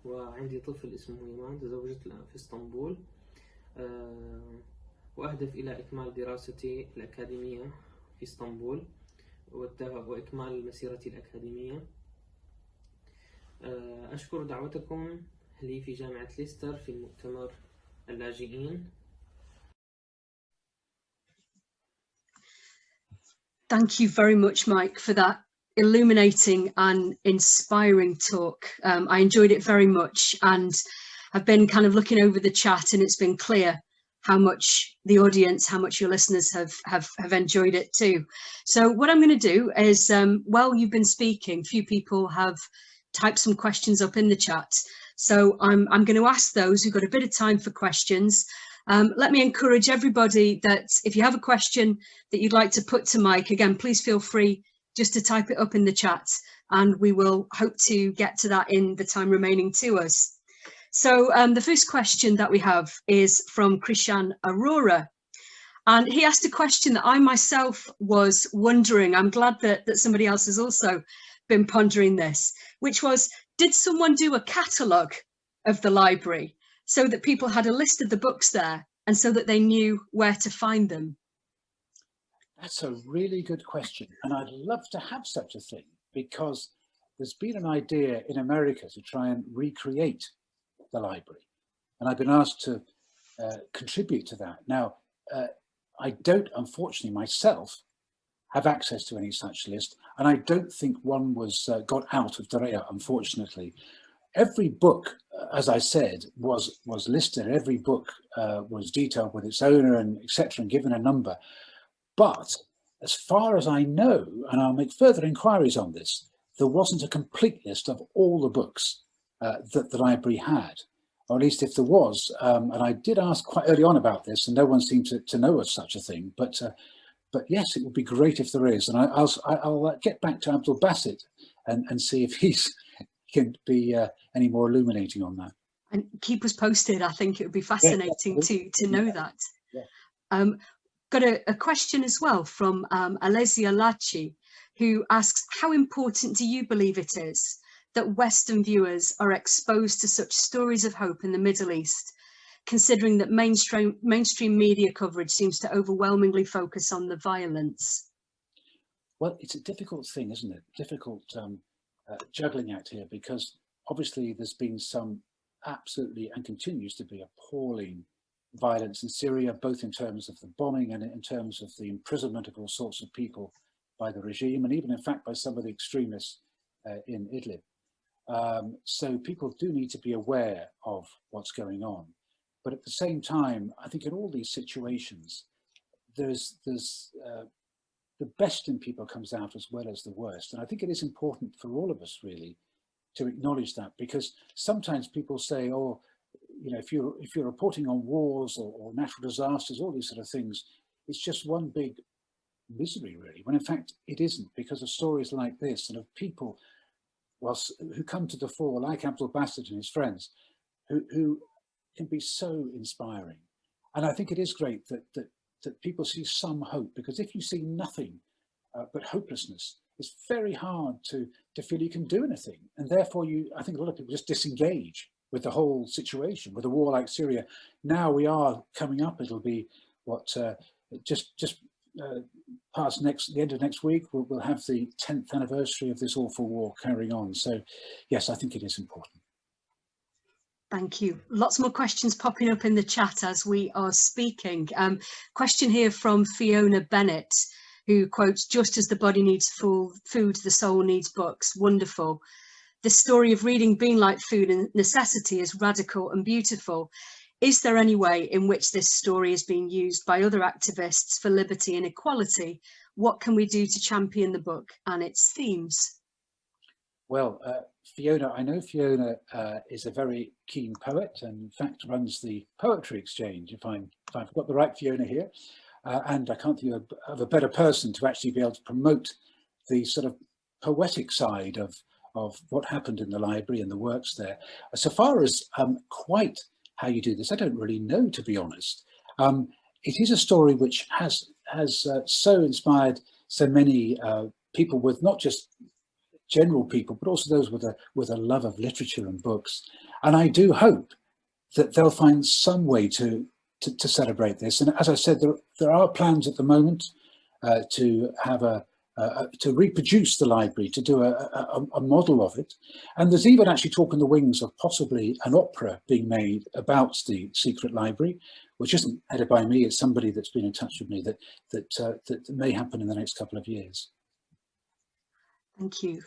وعندي طفل اسمه إيمان، تزوجت الآن في اسطنبول، وأهدف إلى إكمال دراستي الأكاديمية في اسطنبول وإكمال مسيرتي الأكاديمية. أشكر دعوتكم لي في جامعة ليستر في المؤتمر اللاجئين. Thank you very much, Mike, for that illuminating and inspiring talk. I enjoyed it very much, and I've been kind of looking over the chat, and it's been clear how much the audience, how much your listeners have enjoyed it too. So what I'm going to do is, while you've been speaking, few people have typed some questions up in the chat. So I'm going to ask those who've got a bit of time for questions. Let me encourage everybody that if you have a question that you'd like to put to Mike, again, please feel free just to type it up in the chat, and we will hope to get to that in the time remaining to us. So the first question that we have is from Krishan Arora, and he asked a question that I myself was wondering. I'm glad that somebody else has also been pondering this, which was, did someone do a catalogue of the library so that people had a list of the books there and so that they knew where to find them? That's a really good question, and I'd love to have such a thing, because there's been an idea in America to try and recreate the library, and I've been asked to contribute to that. Now, I don't, unfortunately, myself have access to any such list. And I don't think one was got out of Darayya, unfortunately. Every book, as I said, was listed. Every book was detailed with its owner and etc. and given a number. But as far as I know, and I'll make further inquiries on this, there wasn't a complete list of all the books that the library had, or at least if there was. And I did ask quite early on about this, and no one seemed to know of such a thing. But yes, it would be great if there is. And I'll get back to Abdul Basit and see if he can be any more illuminating on that. And keep us posted. I think it would be fascinating to know that. Yeah. Got a question as well from Alessia Lachi, who asks, how important do you believe it is that Western viewers are exposed to such stories of hope in the Middle East, considering that mainstream media coverage seems to overwhelmingly focus on the violence? Well, it's a difficult thing, isn't it? Difficult juggling act here, because obviously there's been some absolutely and continues to be appalling violence in Syria, both in terms of the bombing and in terms of the imprisonment of all sorts of people by the regime, and even in fact by some of the extremists in Idlib. So people do need to be aware of what's going on. But at the same time, I think in all these situations, there's the best in people comes out as well as the worst. And I think it is important for all of us really to acknowledge that, because sometimes people say, oh, you know, if you're reporting on wars or natural disasters, all these sort of things, it's just one big misery really, when in fact it isn't, because of stories like this and of people who come to the fore, like Abdul Basit and his friends, who can be so inspiring. And I think it is great that people see some hope, because if you see nothing but hopelessness, it's very hard to feel you can do anything. And therefore I think a lot of people just disengage with the whole situation. With a war like Syria, now we are coming up, it'll be just past the end of next week, we'll have the 10th anniversary of this awful war carrying on. So yes, I think it is important. Thank you. Lots more questions popping up in the chat as we are speaking. Question here from Fiona Bennett, who quotes, just as the body needs food, the soul needs books. Wonderful. The story of reading being like food and necessity is radical and beautiful. Is there any way in which this story is being used by other activists for liberty and equality? What can we do to champion the book and its themes? Well, Fiona, I know Fiona is a very keen poet, and in fact runs the Poetry Exchange, if I've got the right Fiona here. And I can't think of a better person to actually be able to promote the sort of poetic side of what happened in the library and the works there. So far as quite how you do this, I don't really know, to be honest. It is a story which has so inspired so many people, with not just general people, but also those with a love of literature and books. And I do hope that they'll find some way to celebrate this. And as I said, there are plans at the moment to have to reproduce the library, to do a model of it. And there's even actually talk in the wings of possibly an opera being made about the secret library, which isn't headed by me, it's somebody that's been in touch with me, that may happen in the next couple of years. Thank you.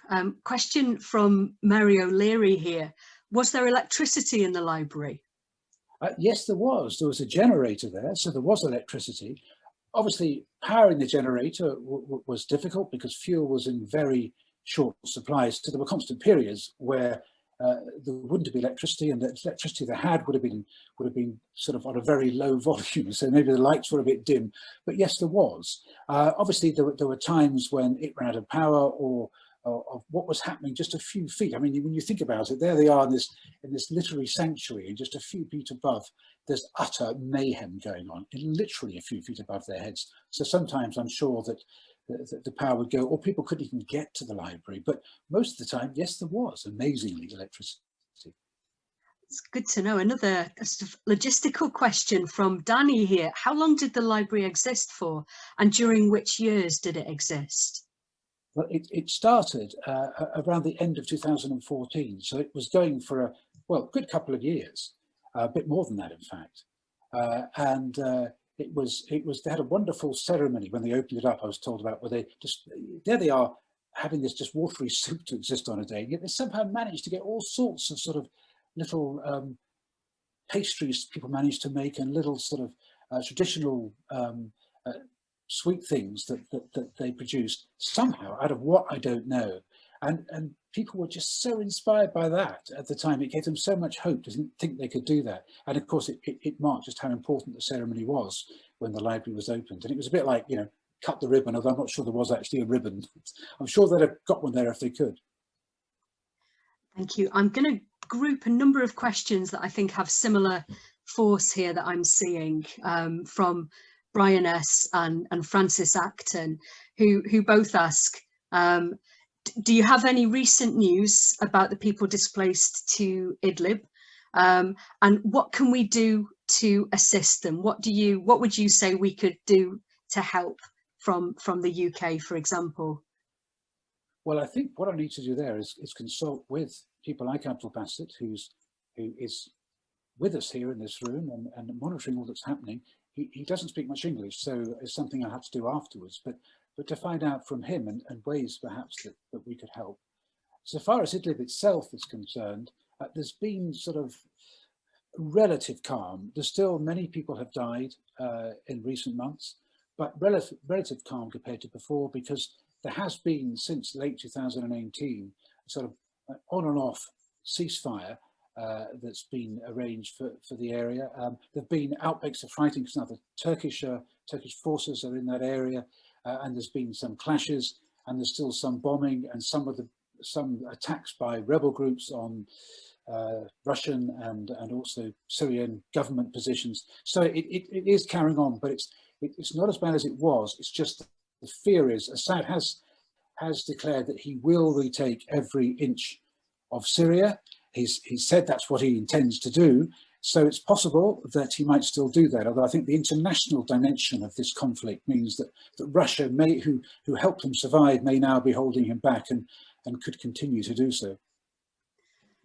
Question from Mary O'Leary here. Was there electricity in the library? Yes, there was. There was a generator there, so there was electricity. Obviously, powering the generator was difficult because fuel was in very short supplies. So there were constant periods where there wouldn't be electricity, and the electricity they had would have been sort of on a very low volume. So maybe the lights were a bit dim. But yes, there was. Obviously, there were times when it ran out of power, or of what was happening just a few feet. I mean, when you think about it, there they are in this literary sanctuary, and just a few feet above, there's utter mayhem going on, literally a few feet above their heads. So sometimes I'm sure that the power would go, or people couldn't even get to the library. But most of the time, yes, there was amazingly electricity. It's good to know. Another sort of logistical question from Danny here. How long did the library exist for, and during which years did it exist? Well, it started around the end of 2014, so it was going for a good couple of years, a bit more than that, in fact. They had a wonderful ceremony when they opened it up. I was told about, where there they are having this just watery soup to exist on a day, yet they somehow managed to get all sorts of sort of little pastries people managed to make, and little sort of traditional sweet things that they produced somehow out of what I don't know. And people were just so inspired by that at the time. It gave them so much hope to think they could do that. And of course, it marked just how important the ceremony was when the library was opened. And it was a bit like, you know, cut the ribbon, although I'm not sure there was actually a ribbon. I'm sure they'd have got one there if they could. Thank you. I'm going to group a number of questions that I think have similar force here that I'm seeing from Brian S. and Francis Acton, who both ask, do you have any recent news about the people displaced to Idlib? And what can we do to assist them? What would you say we could do to help from the UK, for example? Well, I think what I need to do there is consult with people like Abdul Basit, who is with us here in this room and monitoring all that's happening. He doesn't speak much English, so it's something I'll have to do afterwards, but to find out from him and ways perhaps that we could help. So far as Idlib itself is concerned, there's been sort of relative calm. There's still many people have died in recent months, but relative calm compared to before, because there has been since late 2018 sort of on and off ceasefire that's been arranged for the area. There have been outbreaks of fighting because now the Turkish forces are in that area, and there's been some clashes, and there's still some bombing and some attacks by rebel groups on Russian and also Syrian government positions. So it is carrying on, but it's not as bad as it was. It's just the fear is Assad has declared that he will retake every inch of Syria. He's said that's what he intends to do. So it's possible that he might still do that. Although I think the international dimension of this conflict means that Russia, who helped him survive, may now be holding him back and could continue to do so.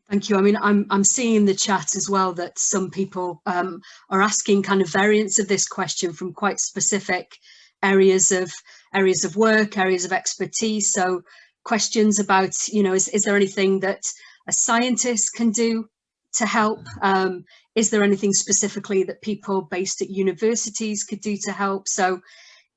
Thank you. I mean, I'm seeing in the chat as well that some people are asking kind of variants of this question from quite specific areas of work, areas of expertise. So questions about, you know, is there anything that a scientist can do to help? Is there anything specifically that people based at universities could do to help? So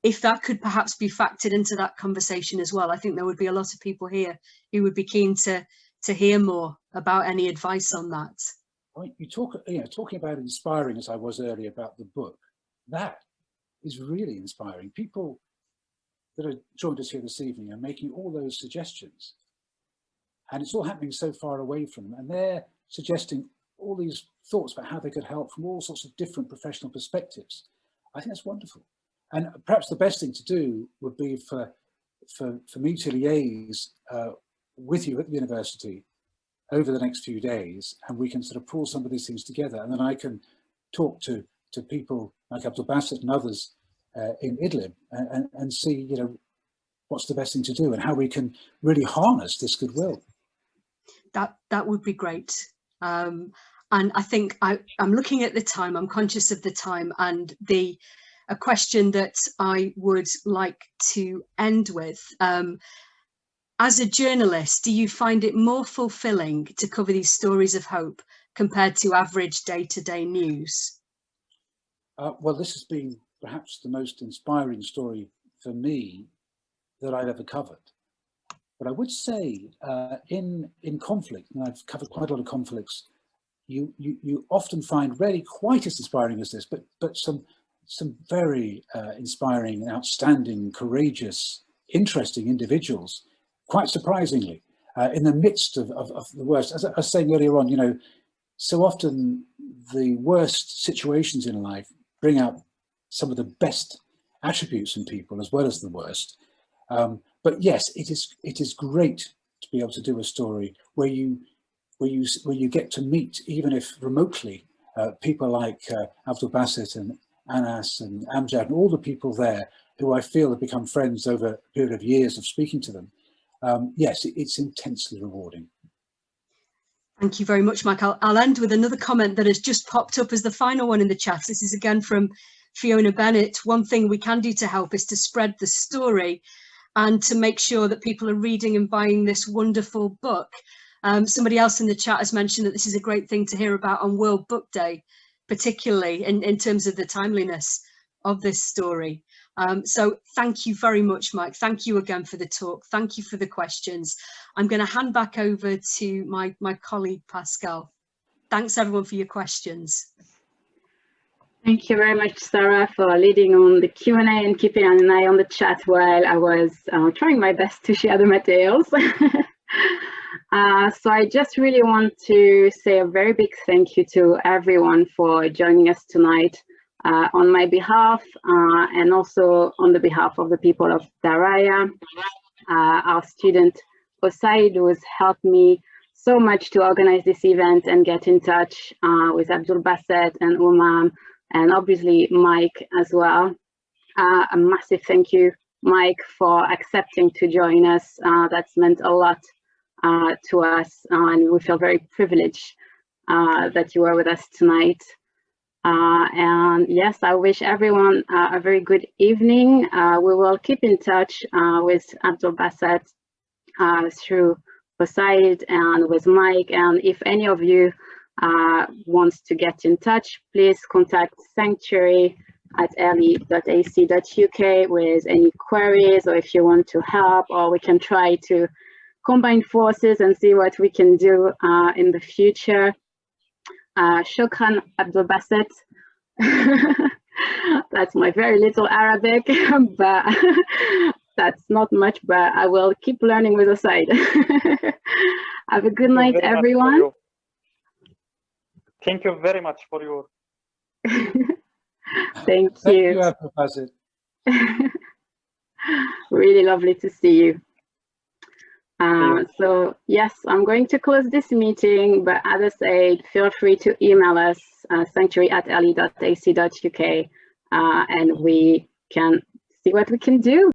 if that could perhaps be factored into that conversation as well, I think there would be a lot of people here who would be keen to hear more about any advice on that. I mean, talking about inspiring, as I was earlier about the book, that is really inspiring. People that have joined us here this evening are making all those suggestions, and it's all happening so far away from them, and they're suggesting all these thoughts about how they could help from all sorts of different professional perspectives. I think that's wonderful. And perhaps the best thing to do would be for me to liaise with you at the university over the next few days, and we can sort of pull some of these things together, and then I can talk to people like Abdul Basit and others in Idlib and see, you know, what's the best thing to do and how we can really harness this goodwill. That would be great. And I think I'm looking at the time, I'm conscious of the time, and a question that I would like to end with. As a journalist, do you find it more fulfilling to cover these stories of hope compared to average day-to-day news? Well, this has been perhaps the most inspiring story for me that I've ever covered. But I would say in conflict, and I've covered quite a lot of conflicts, you often find rarely quite as inspiring as this, but some very inspiring, outstanding, courageous, interesting individuals, quite surprisingly, in the midst of the worst. As I was saying earlier on, you know, so often the worst situations in life bring out some of the best attributes in people as well as the worst. But yes, it is great to be able to do a story where you get to meet, even if remotely, people like Abdul Basit and Anas and Amjad and all the people there who I feel have become friends over a period of years of speaking to them. Yes, it's intensely rewarding. Thank you very much, Mike. I'll end with another comment that has just popped up as the final one in the chat. This is again from Fiona Bennett. One thing we can do to help is to spread the story. and to make sure that people are reading and buying this wonderful book. Somebody else in the chat has mentioned that this is a great thing to hear about on World Book Day, particularly in terms of the timeliness of this story. So thank you very much, Mike. Thank you again for the talk. Thank you for the questions. I'm going to hand back over to my colleague, Pascale. Thanks everyone for your questions. Thank you very much, Sarah, for leading on the Q&A and keeping an eye on the chat while I was trying my best to share the materials. So I just really want to say a very big thank you to everyone for joining us tonight on my behalf and also on the behalf of the people of Darayya, our student Osaid, who has helped me so much to organize this event and get in touch with Abdul Basit and Umam, and obviously Mike as well. A massive thank you, Mike, for accepting to join us. That's meant a lot to us, and we feel very privileged that you are with us tonight. And yes, I wish everyone a very good evening. We will keep in touch with Abdul Basit through Besieged and with Mike, and if any of you wants to get in touch, please contact sanctuary@early.ac.uk with any queries, or if you want to help, or we can try to combine forces and see what we can do in the future. Shukran, Abdul Basit. That's my very little Arabic, but that's not much, but I will keep learning with Osaid. Have a good night, everyone. Thank you very much for your... Thank you. Abdul Basit. Really lovely to see you. So yes, I'm going to close this meeting, but as I said, feel free to email us sanctuary@early.ac.uk and we can see what we can do.